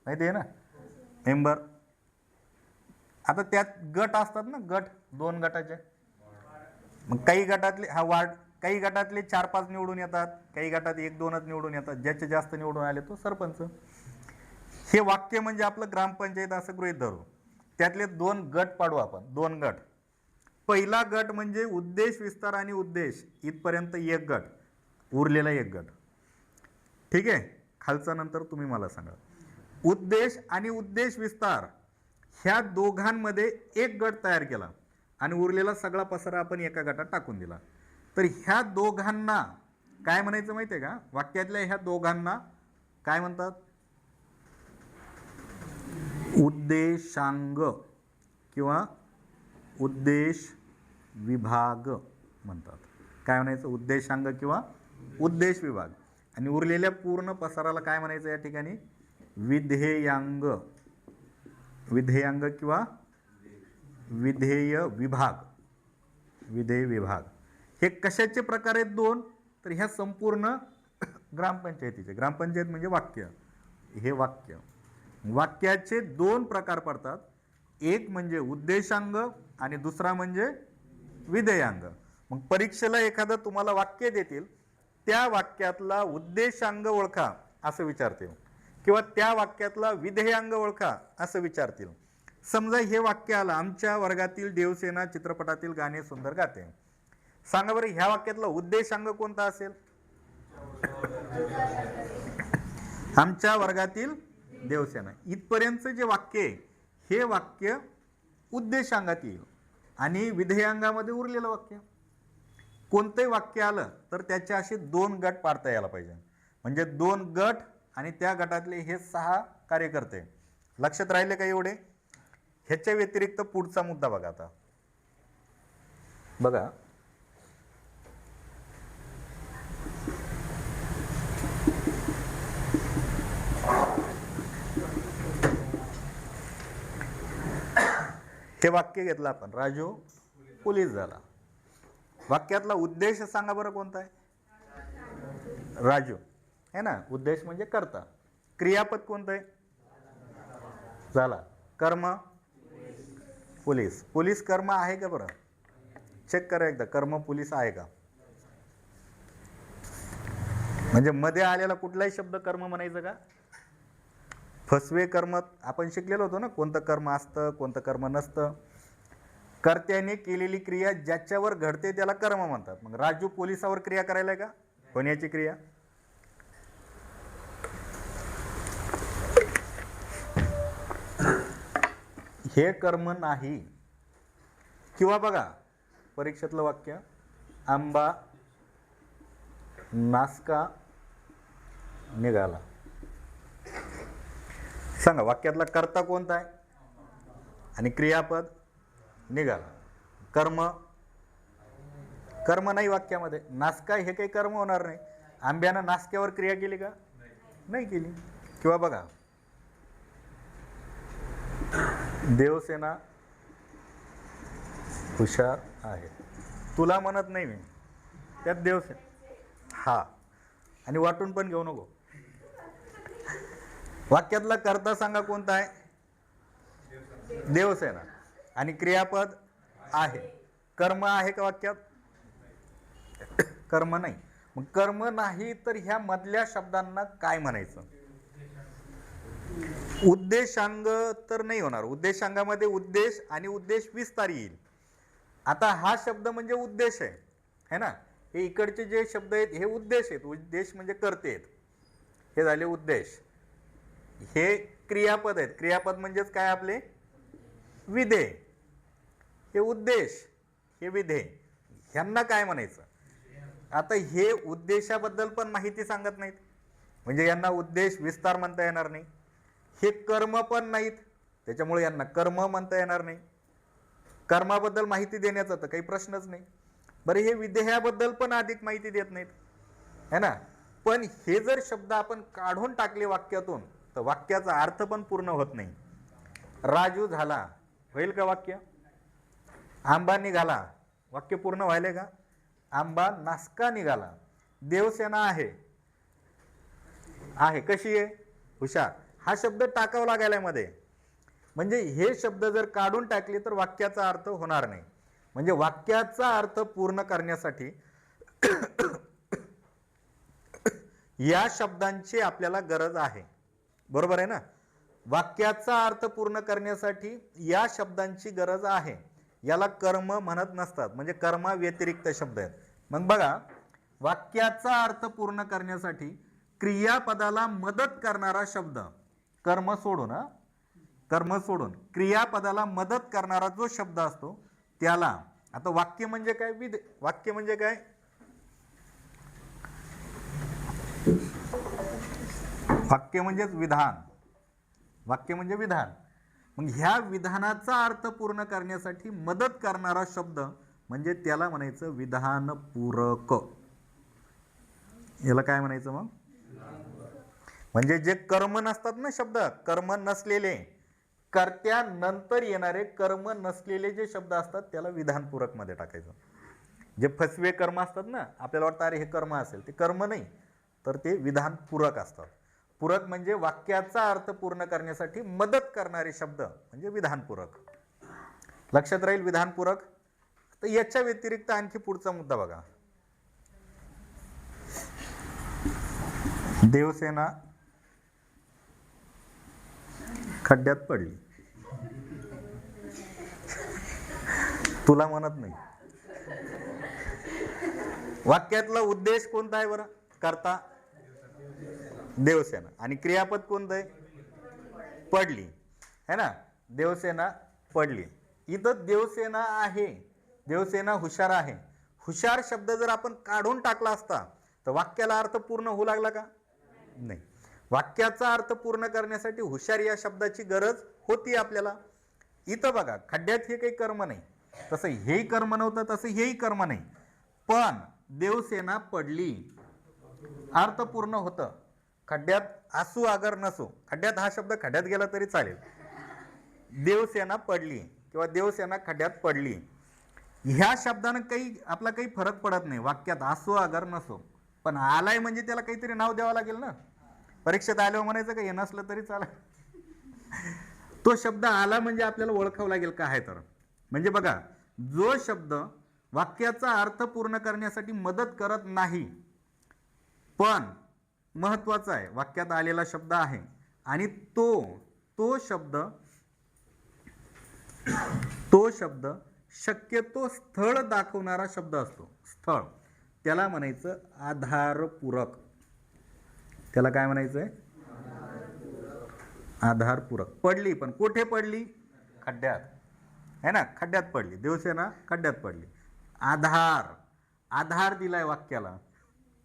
माहिती आहे ना, मेंबर. आता त्यात गट असतात ना, गट 2 गटाचे. मग काही गटातले वार्ड, काही गटातले 4-5 निवडून येतात, काही गटात 1-2च निवडून येतात. ज्याचे जास्त निवडून आले तो सरपंच. हे वाक्य म्हणजे आपलं ग्रामपंचायत असं गृहीत धरू. त्यातले 2 गट पाडू आपण, 2 गट. पहिला गट म्हणजे उद्देश, विस्तार आणि उद्देश इथपर्यंत एक गट, उरलेला एक गट. ठीक आहे, खालचा नंतर तुम्ही मला सांगा. उद्देश आणि उद्देश विस्तार ह्या दोघांमध्ये एक गट तयार केला आणि उरलेला सगळा पसारा आपण एका गटात टाकून दिला. तर ह्या दोघांना काय म्हणायचं माहिती आहे का? वाक्यातल्या ह्या दोघांना काय म्हणतात? उद्देशांग किंवा उद्देश विभाग म्हणतात. काय म्हणायचं? उद्देशांग किंवा उद्देश विभाग. आणि उरलेल्या पूर्ण पसाराला काय म्हणायचं या ठिकाणी? विधेयांग. विधेयांग किंवा विधेय विभाग. विधेय विभाग हे कशाचे प्रकार आहेत? 2. तर ह्या संपूर्ण ग्रामपंचायतीचे. ग्रामपंचायत म्हणजे वाक्य. हे वाक्य, वाक्याचे 2 प्रकार पडतात. एक म्हणजे उद्देशांग आणि दुसरा म्हणजे विधेयांग. मग परीक्षेला एखादं तुम्हाला वाक्य देतील, त्या वाक्यातला उद्देशांग ओळखा असं विचारतील किंवा त्या वाक्यातला विधेयांग ओळखा असं विचारतील. समजा हे वाक्य आलं, आमच्या वर्गातील देवसेना चित्रपटातील गाणे सुंदर गाते. सांगा बरं, ह्या वाक्यातला उद्देशांग कोणता असेल? आमच्या वर्गातील देवसेना. इथपर्यंत जे वाक्य आहे हे वाक्य उद्देशांगात येईल आणि विधेयांगामध्ये उरलेलं वाक्य. कोणतंही वाक्य आलं तर त्याचे असे 2 गट पाडता यायला पाहिजे. म्हणजे 2 गट आणि त्या गटातले हे 6 कार्यकर्ते. लक्षात राहिले का एवढे? ह्याच्या व्यतिरिक्त पुढचा मुद्दा बघा. आता बघा, हे वाक्य घेतलं आपण, राजू पोलीस झाला. वाक्यातला उद्देश सांगा बरं कोणता आहे? राजू है ना. उद्देश म्हणजे करता. क्रियापद कोणतं आहे? झाला. कर्म पोलीस. पोलीस कर्म आहे का बरं? चेक करा एकदा, कर्म पोलीस आहे का? म्हणजे मध्ये आलेला कुठलाही शब्द कर्म म्हणायचं का? फसवे कर्म आपण शिकलेलो होतो ना, कोणतं कर्म असतं कोणतं कर्म नसतं. कर्त्याने केलेली क्रिया ज्याच्यावर घडते त्याला कर्म म्हणतात. मग राजू पोलिसावर क्रिया करायला का? होण्याची क्रिया. हे कर्म नाही. किंवा बघा परीक्षेतलं वाक्य, आंबा नासका निघाला. सांगा वाक्यातला कर्ता कोणता आहे आणि क्रियापद निघाला. कर्म, कर्म नाही वाक्यामध्ये. नासका हे काही कर्म होणार नाही. आंब्यानं नासक्यावर क्रिया केली का? नाही केली. किंवा बघा, देवसेना हुशार आहे. तुला म्हणत नाही मी, त्यात देवसेना. हा, आणि वाटून पण घेऊ नको. वाक्यातला कर्ता सांगा कोणता आहे? देवसेना. आणि क्रियापद आहे. कर्म आहे का वाक्यात? कर्म नाही. मग कर्म नाही तर ह्या मधल्या शब्दांना काय म्हणायचं? उद्देशांग तर नाही होणार. उद्देशांगामध्ये उद्देश आणि उद्देश विस्तार येईल. आता हा शब्द म्हणजे उद्देश आहे, है ना. हे इकडचे जे शब्द आहेत हे उद्देश आहेत. उद्देश म्हणजे करते आहेत, हे झाले उद्देश. हे क्रियापद आहेत. क्रियापद म्हणजेच काय आपले? विधेय. हे उद्देश, हे विधेय. ह्यांना काय म्हणायचं? आता हे उद्देशाबद्दल पण माहिती सांगत नाहीत, म्हणजे यांना उद्देश विस्तार म्हणता येणार नाही. हे कर्म पण नाहीत, त्याच्यामुळे यांना कर्म म्हणता येणार नाही. कर्माबद्दल माहिती देण्याचा तर काही प्रश्नच नाही. बरं, हे विधेयाबद्दल पण अधिक माहिती देत नाहीत, है ना. पण हे जर शब्द आपण काढून टाकले वाक्यातून तर वाक्याचा अर्थ पण पूर्ण होत नाही. राजू झाला होईल का वाक्य? आंबा निघाला वाक्य पूर्ण व्हायले का? आंबा नासका निघाला. देवसेना आहे, आहे कशी आहे? हुशार. हा शब्द टाकावा लागायला मध्ये. म्हणजे हे शब्द जर काढून टाकले तर वाक्याचा अर्थ होणार नाही. म्हणजे वाक्याचा अर्थ पूर्ण करण्यासाठी या शब्दांची आपल्याला गरज आहे. बरोबर आहे ना? वाक्याचा अर्थ पूर्ण करण्यासाठी या शब्दांची गरज आहे. याला कर्म म्हणत नसतात, म्हणजे कर्मा व्यतिरिक्त शब्द आहेत. मग बघा, वाक्याचा अर्थ पूर्ण करण्यासाठी क्रियापदाला मदत करणारा शब्द, कर्म सोडून, कर्म सोडून क्रियापदाला मदत करणारा जो शब्द असतो त्याला, आता वाक्य म्हणजे काय? वाक्य म्हणजे काय? वाक्य म्हणजेच विधान. वाक्य म्हणजे विधान. मग ह्या विधानाचा अर्थ पूर्ण करण्यासाठी मदत करणारा शब्द म्हणजे त्याला म्हणायचं विधानपूरक. याला काय म्हणायचं मग? म्हणजे जे कर्म नसतात ना शब्द, कर्म नसलेले, कर्त्यानंतर येणारे कर्म नसलेले जे शब्द असतात त्याला विधानपूरक मध्ये टाकायचं. जे फसवे कर्म असतात ना, आपल्याला वाटतं अरे हे कर्म असेल, ते कर्म नाही, तर ते विधानपूरक असतात. पूरक म्हणजे वाक्याचा अर्थ पूर्ण करण्यासाठी मदत करणारे शब्द म्हणजे विधानपूरक. लक्षात राहील विधानपूरक. तर याच्या व्यतिरिक्त आणखी पुढचा मुद्दा बघा. देवसेना खड्ड्यात पडली. तुला म्हणत नाही. वाक्यातला उद्देश कोणता आहे बरं? करता देवसेना. आणि क्रियापद कोणतं आहे? पडली, है ना. देवसेना पडली. इथं देवसेना आहे, देवसेना हुशार आहे. हुशार शब्द जर आपण काढून टाकला असता तर वाक्याला अर्थ पूर्ण होऊ लागला का? नाही. वाक्याचा अर्थ पूर्ण करण्यासाठी हुशार या शब्दाची गरज होती आपल्याला. इथं बघा, खड्ड्यात हे काही कर्म नाही, तसं हेही कर्म नव्हतं, तसं हेही कर्म नाही, पण देवसेना पडली अर्थ पूर्ण होतं. खड्ड्यात असू अगर नसो, खड्ड्यात हा शब्द खड्ड्यात गेला तरी चालेल. देवसेना पडली किंवा देवसेना खड्ड्यात पडली ह्या शब्दानं काही आपला काही फरक पडत नाही. वाक्यात असो अगर नसो, पण आलाय म्हणजे त्याला काहीतरी नाव द्यावं लागेल ना. परीक्षेत आल्यावर म्हणायचं का हे नसलं तरी चालेल. तो शब्द आला म्हणजे आपल्याला ओळखावं लागेल का आहे तर. म्हणजे बघा, जो शब्द वाक्याचा अर्थ पूर्ण करण्यासाठी मदत करत नाही पण महत्वाचा आहे, वाक्यात आलेला शब्द आहे आणि तो शब्द शक्यतो स्थळ दाखवणारा शब्द असतो. स्थळ, त्याला म्हणायचं आधारपूरक. त्याला काय म्हणायचंय? आधारपूरक. पडली, पण कुठे पडली? खड्ड्यात, है ना. खड्ड्यात पडली, देवसेना खड्ड्यात पडली. आधार दिलाय वाक्याला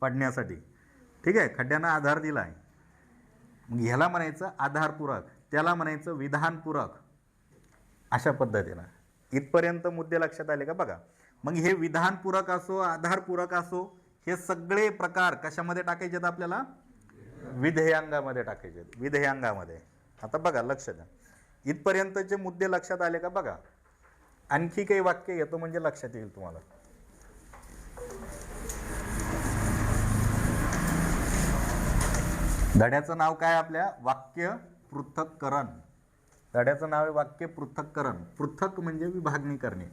पडण्यासाठी, ठीक आहे. खड्ड्यानं आधार दिलाय, मग ह्याला म्हणायचं आधारपूरक, त्याला म्हणायचं विधानपूरक. अशा पद्धतीनं इथपर्यंत मुद्दे लक्षात आले का? बघा, मग हे विधानपूरक असो, आधारपूरक असो, हे सगळे प्रकार कशामध्ये टाकायचे आहेत आपल्याला? विधेयांगामध्ये टाकायचे आहेत, विधेयांगामध्ये. आता बघा, लक्ष द्या. इथपर्यंतचे मुद्दे लक्षात आले का? बघा, आणखी काही वाक्य येतो म्हणजे लक्षात येईल तुम्हाला. धड्याचं नाव काय आपल्या? वाक्य पृथक्करण. धड्याचं नाव आहे वाक्य पृथक्करण. पृथक म्हणजे विभागणी करणे.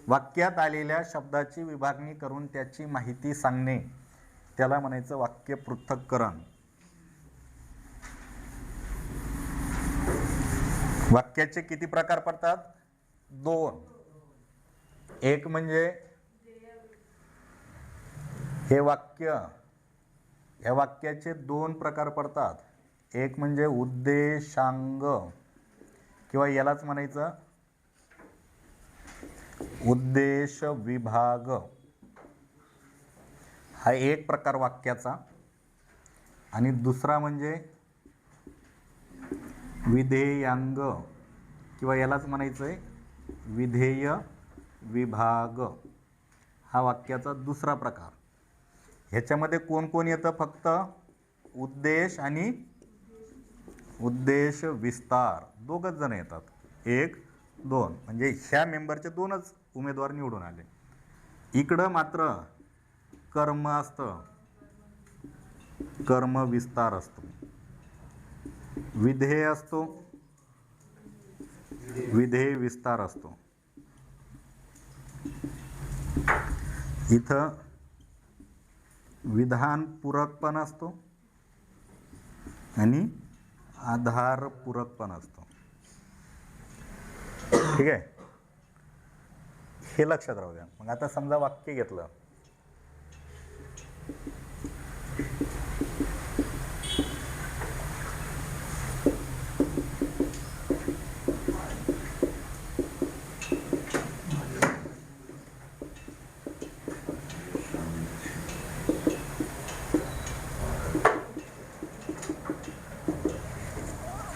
वाक्यात आलेल्या शब्दाची विभागणी करून त्याची माहिती सांगणे, त्याला म्हणायचं वाक्य पृथक्करण. वाक्याचे किती प्रकार पडतात? 2. एक म्हणजे हे वाक्य, या वाक्याचे 2 प्रकार पडतात. एक म्हणजे उद्देशांग किंवा यालाच म्हणायचं उद्देश विभाग. हा एक प्रकार वाक्याचा. आणि दुसरा म्हणजे विधेयांग किंवा यालाच म्हणायचंय विधेय विभाग हा वाक्याचा दुसरा प्रकार. ह्याच्यामध्ये कोण कोण येतं? फक्त उद्देश आणि उद्देश विस्तार दोघच जण येतात. 1 2 म्हणजे ह्या मेंबरचे 2च उमेदवार निवडून आले. इकडं मात्र कर्म असतं, कर्म विस्तार असतो. विधेय असतो, विधेय विस्तार असतो. इथं विधान पूरक पण असतो आणि आधार पूरक पण असतो. ठीक आहे, हे लक्षात राहू द्या. मग आता समजा वाक्य घेतलं,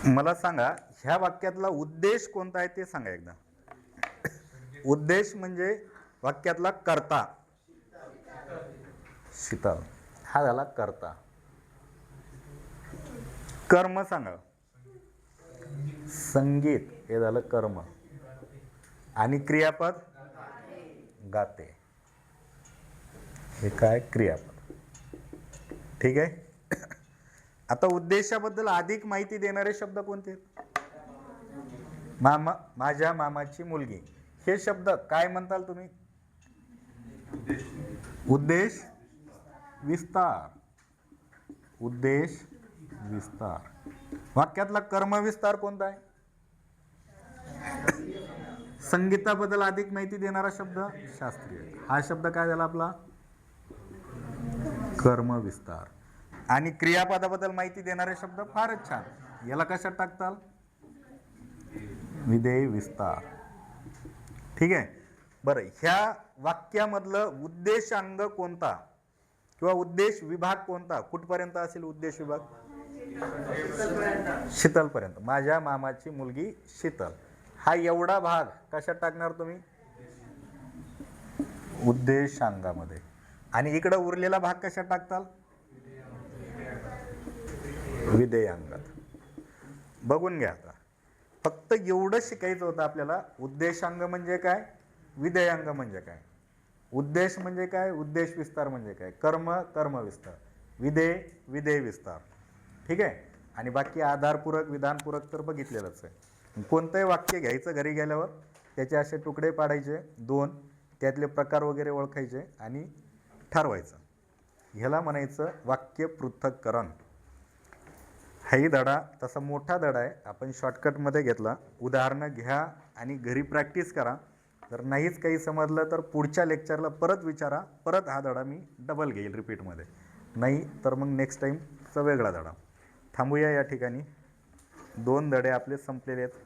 मला सांगा ह्या वाक्यातला उद्देश कोणता आहे ते सांगा एकदा. उद्देश म्हणजे वाक्यातला कर्ता. शीतल हा झाला कर्ता. कर्म सांगा. संगीत हे झालं कर्म. आणि क्रियापद गाते, हे काय? क्रियापद. ठीक आहे. आता उद्देशाबद्दल अधिक माहिती देणारे शब्द कोणते? मामा, माझ्या मामाची मुलगी. हे शब्द काय म्हणताल तुम्ही? उद्देश विस्तार. उद्देश विस्तार. वाक्यातला कर्मविस्तार कोणता आहे? संगीताबद्दल अधिक माहिती देणारा शब्द शास्त्रीय. हा शब्द काय झाला आपला? कर्मविस्तार. आणि क्रियापदाबद्दल माहिती देणारे शब्द फारच छान. याला कशात टाकताल? विधेय विस्तार. ठीक आहे. बरं, ह्या वाक्यामधलं उद्देशांग कोणता किंवा उद्देश विभाग कोणता? कुठपर्यंत असेल उद्देश विभाग? शीतलपर्यंत. माझ्या मामाची मुलगी शीतल. हा एवढा भाग कशात टाकणार तुम्ही? उद्देशांगामध्ये. आणि इकडं उरलेला भाग कशात टाकताल? विधेयांगात. बघून घ्या. आता फक्त एवढं शिकायचं होतं आपल्याला. उद्देशांग म्हणजे काय, विधेयांग म्हणजे काय, उद्देश म्हणजे काय, उद्देश विस्तार म्हणजे काय, कर्म कर्म विस्तार, विधेय विधेय विस्तार. ठीक आहे. आणि बाकी आधारपूरक विधानपूरक तर बघितलेलंच आहे. कोणतंही वाक्य घ्यायचं घरी गेल्यावर त्याचे असे तुकडे पाडायचे 2, त्यातले प्रकार वगैरे ओळखायचे आणि ठरवायचं. ह्याला म्हणायचं वाक्य पृथक्करण. हाही धडा तसा मोठा धडा आहे, आपण शॉर्टकटमध्ये घेतला. उदाहरणं घ्या आणि घरी प्रॅक्टिस करा. जर नाहीच काही समजलं तर पुढच्या लेक्चरला परत विचारा. परत हा धडा मी डबल घेईल रिपीटमध्ये. नाही तर मग नेक्स्ट टाईमचा वेगळा धडा. थांबूया या ठिकाणी. 2 धडे आपले संपलेले आहेत.